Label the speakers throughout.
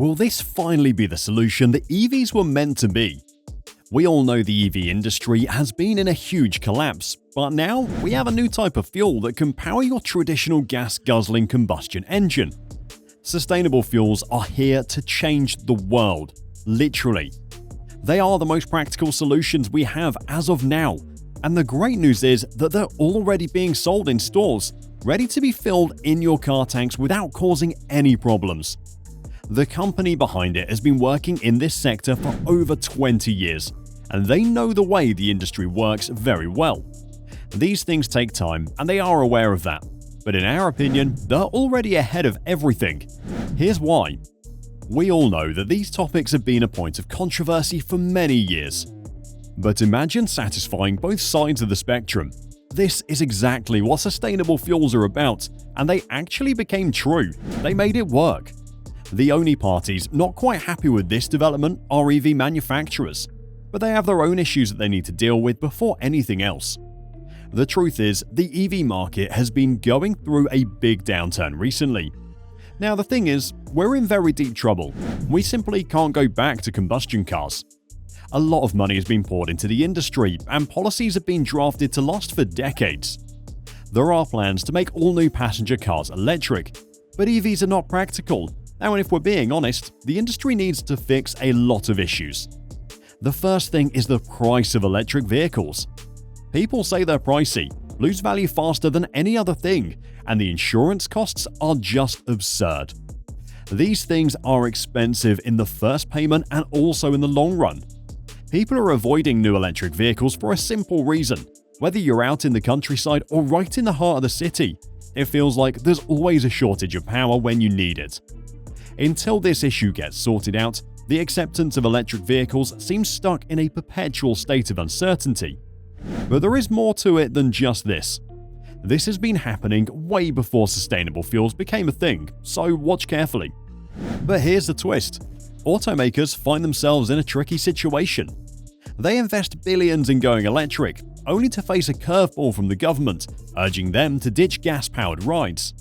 Speaker 1: Will this finally be the solution that EVs were meant to be? We all know the EV industry has been in a huge collapse, but now we have a new type of fuel that can power your traditional gas-guzzling combustion engine. Sustainable fuels are here to change the world, literally. They are the most practical solutions we have as of now, and the great news is that they're already being sold in stores, ready to be filled in your car tanks without causing any problems. The company behind it has been working in this sector for over 20 years, and they know the way the industry works very well. These things take time, and they are aware of that. But in our opinion, they're already ahead of everything. Here's why. We all know that these topics have been a point of controversy for many years. But imagine satisfying both sides of the spectrum. This is exactly what sustainable fuels are about, and they actually became true. They made it work. The only parties not quite happy with this development are EV manufacturers, but they have their own issues that they need to deal with before anything else. The truth is, the EV market has been going through a big downturn recently. Now the thing is, we're in very deep trouble. We simply can't go back to combustion cars. A lot of money has been poured into the industry, and policies have been drafted to last for decades. There are plans to make all new passenger cars electric, but EVs are not practical. Now, and if we're being honest, the industry needs to fix a lot of issues. The first thing is the price of electric vehicles. People say they're pricey, lose value faster than any other thing, and the insurance costs are just absurd. These things are expensive in the first payment and also in the long run. People are avoiding new electric vehicles for a simple reason. Whether you're out in the countryside or right in the heart of the city, it feels like there's always a shortage of power when you need it. Until this issue gets sorted out, the acceptance of electric vehicles seems stuck in a perpetual state of uncertainty. But there is more to it than just this. This has been happening way before sustainable fuels became a thing, so watch carefully. But here's the twist. Automakers find themselves in a tricky situation. They invest billions in going electric, only to face a curveball from the government, urging them to ditch gas-powered rides.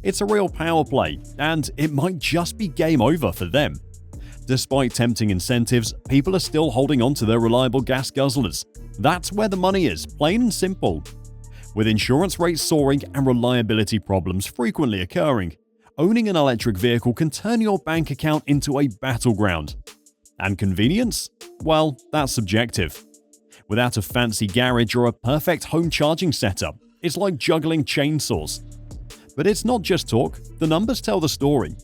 Speaker 1: It's a real power play, and it might just be game over for them. Despite tempting incentives, people are still holding on to their reliable gas guzzlers. That's where the money is, plain and simple. With insurance rates soaring and reliability problems frequently occurring, owning an electric vehicle can turn your bank account into a battleground. And convenience? Well, that's subjective. Without a fancy garage or a perfect home charging setup, it's like juggling chainsaws. But it's not just talk, the numbers tell the story.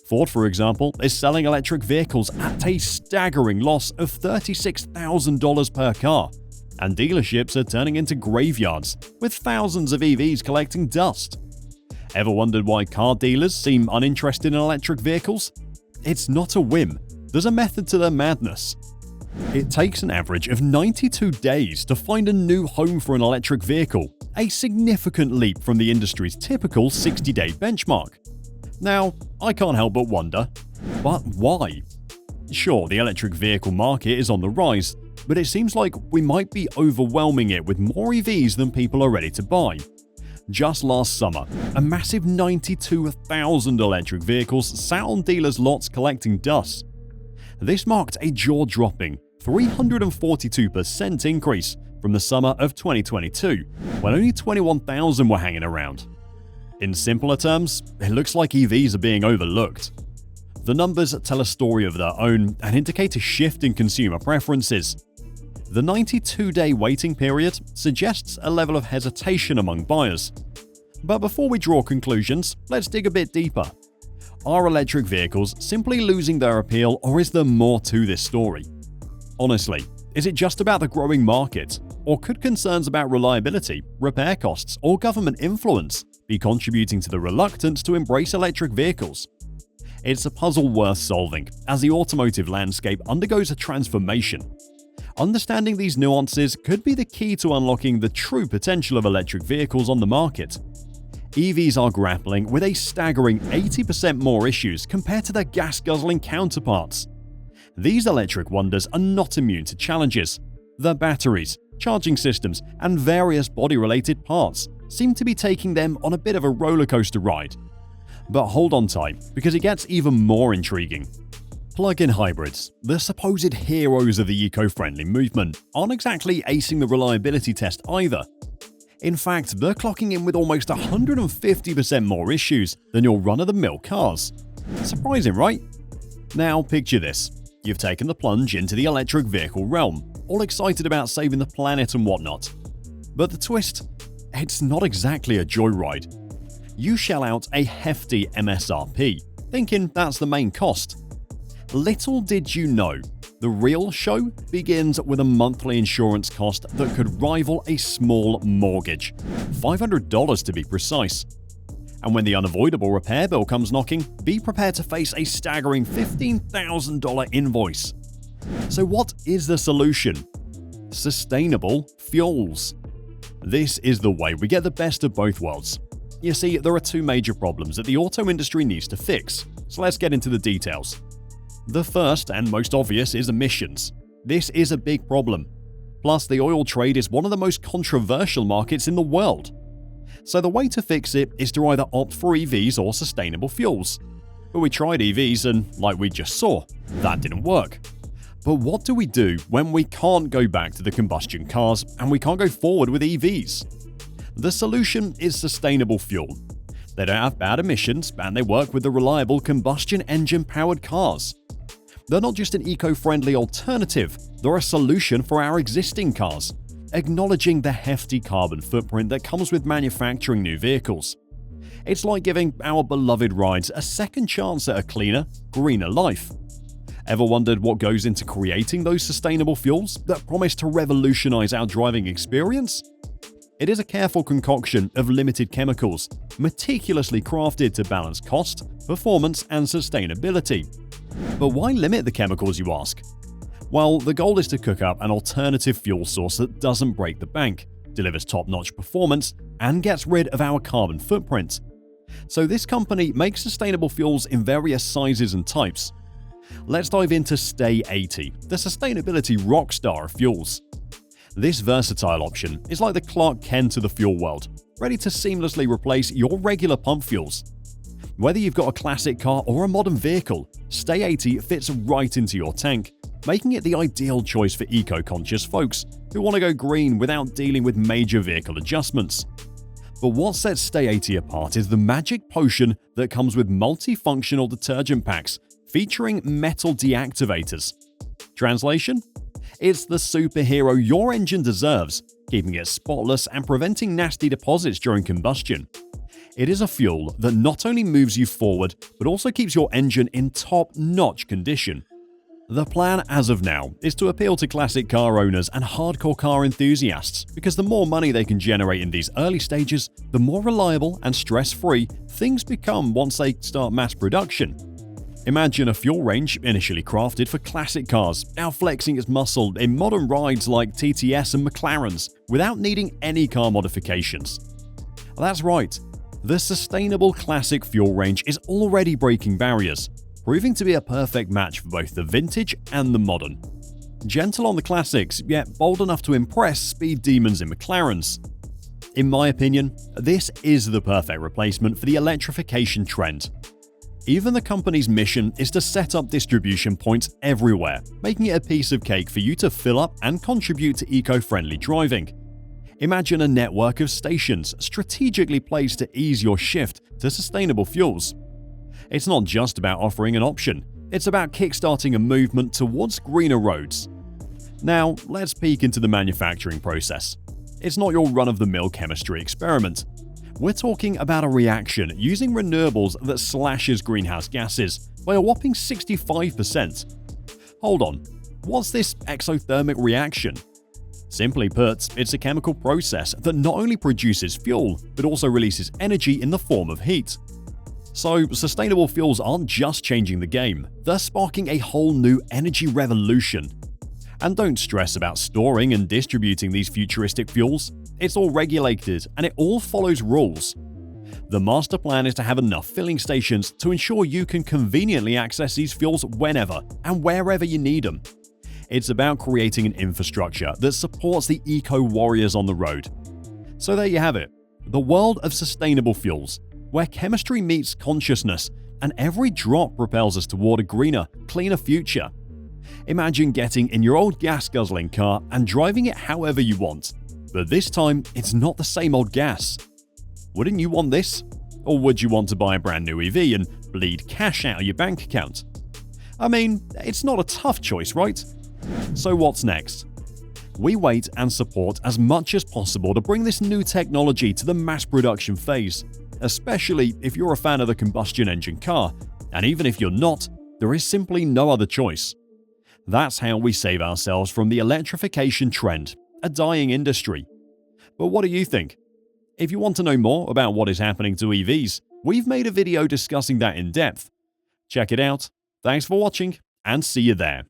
Speaker 1: Ford, for example, is selling electric vehicles at a staggering loss of $36,000 per car, and dealerships are turning into graveyards, with thousands of EVs collecting dust. Ever wondered why car dealers seem uninterested in electric vehicles? It's not a whim, there's a method to their madness. It takes an average of 92 days to find a new home for an electric vehicle, a significant leap from the industry's typical 60-day benchmark. Now, I can't help but wonder, but why? Sure, the electric vehicle market is on the rise, but it seems like we might be overwhelming it with more EVs than people are ready to buy. Just last summer, a massive 92,000 electric vehicles sat on dealers' lots collecting dust. This marked a jaw-dropping 342% increase from the summer of 2022, when only 21,000 were hanging around. In simpler terms, it looks like EVs are being overlooked. The numbers tell a story of their own and indicate a shift in consumer preferences. The 92-day waiting period suggests a level of hesitation among buyers. But before we draw conclusions, let's dig a bit deeper. Are electric vehicles simply losing their appeal, or is there more to this story? Honestly, is it just about the growing market, or could concerns about reliability, repair costs, or government influence be contributing to the reluctance to embrace electric vehicles? It's a puzzle worth solving, as the automotive landscape undergoes a transformation. Understanding these nuances could be the key to unlocking the true potential of electric vehicles on the market. EVs are grappling with a staggering 80% more issues compared to their gas-guzzling counterparts. These electric wonders are not immune to challenges. Their batteries, charging systems, and various body-related parts seem to be taking them on a bit of a rollercoaster ride. But hold on tight, because it gets even more intriguing. Plug-in hybrids, the supposed heroes of the eco-friendly movement, aren't exactly acing the reliability test either. In fact, they're clocking in with almost 150% more issues than your run-of-the-mill cars. Surprising, right? Now picture this. You've taken the plunge into the electric vehicle realm, all excited about saving the planet and whatnot. But the twist? It's not exactly a joyride. You shell out a hefty MSRP, thinking that's the main cost. Little did you know, the real show begins with a monthly insurance cost that could rival a small mortgage, $500 to be precise. And when the unavoidable repair bill comes knocking, be prepared to face a staggering $15,000 invoice. So what is the solution? Sustainable fuels. This is the way we get the best of both worlds. You see, there are two major problems that the auto industry needs to fix, so let's get into the details. The first and most obvious is emissions. This is a big problem. Plus, the oil trade is one of the most controversial markets in the world. So the way to fix it is to either opt for EVs or sustainable fuels. But we tried EVs and, like we just saw, that didn't work. But what do we do when we can't go back to the combustion cars and we can't go forward with EVs? The solution is sustainable fuel. They don't have bad emissions and they work with the reliable combustion engine-powered cars. They're not just an eco-friendly alternative, they're a solution for our existing cars, acknowledging the hefty carbon footprint that comes with manufacturing new vehicles. It's like giving our beloved rides a second chance at a cleaner, greener life. Ever wondered what goes into creating those sustainable fuels that promise to revolutionize our driving experience? It is a careful concoction of limited chemicals, meticulously crafted to balance cost, performance, and sustainability. But why limit the chemicals, you ask? Well, the goal is to cook up an alternative fuel source that doesn't break the bank, delivers top-notch performance, and gets rid of our carbon footprint. So this company makes sustainable fuels in various sizes and types. Let's dive into Stay 80, the sustainability rockstar of fuels. This versatile option is like the Clark Kent of the fuel world, ready to seamlessly replace your regular pump fuels. Whether you've got a classic car or a modern vehicle, Stay 80 fits right into your tank, making it the ideal choice for eco-conscious folks who want to go green without dealing with major vehicle adjustments. But what sets Stay 80 apart is the magic potion that comes with multifunctional detergent packs featuring metal deactivators. Translation? It's the superhero your engine deserves, keeping it spotless and preventing nasty deposits during combustion. It is a fuel that not only moves you forward, but also keeps your engine in top-notch condition. The plan as of now is to appeal to classic car owners and hardcore car enthusiasts, because the more money they can generate in these early stages, the more reliable and stress-free things become once they start mass production. Imagine a fuel range initially crafted for classic cars, now flexing its muscle in modern rides like TTS and McLarens without needing any car modifications. That's right. The sustainable classic fuel range is already breaking barriers, proving to be a perfect match for both the vintage and the modern. Gentle on the classics, yet bold enough to impress speed demons in McLarens. In my opinion, this is the perfect replacement for the electrification trend. Even the company's mission is to set up distribution points everywhere, making it a piece of cake for you to fill up and contribute to eco-friendly driving. Imagine a network of stations strategically placed to ease your shift to sustainable fuels. It's not just about offering an option, it's about kickstarting a movement towards greener roads. Now, let's peek into the manufacturing process. It's not your run-of-the-mill chemistry experiment. We're talking about a reaction using renewables that slashes greenhouse gases by a whopping 65%. Hold on, what's this exothermic reaction? Simply put, it's a chemical process that not only produces fuel, but also releases energy in the form of heat. So, sustainable fuels aren't just changing the game, they're sparking a whole new energy revolution. And don't stress about storing and distributing these futuristic fuels. It's all regulated and it all follows rules. The master plan is to have enough filling stations to ensure you can conveniently access these fuels whenever and wherever you need them. It's about creating an infrastructure that supports the eco-warriors on the road. So there you have it, the world of sustainable fuels. where chemistry meets consciousness and every drop propels us toward a greener, cleaner future. Imagine getting in your old gas-guzzling car and driving it however you want, but this time it's not the same old gas. Wouldn't you want this? Or would you want to buy a brand new EV and bleed cash out of your bank account? I mean, it's not a tough choice, right? So what's next? We wait and support as much as possible to bring this new technology to the mass production phase, especially if you're a fan of the combustion engine car, and even if you're not, there is simply no other choice. That's how we save ourselves from the electrification trend, a dying industry. But what do you think? If you want to know more about what is happening to EVs, we've made a video discussing that in depth. Check it out. Thanks for watching, and see you there.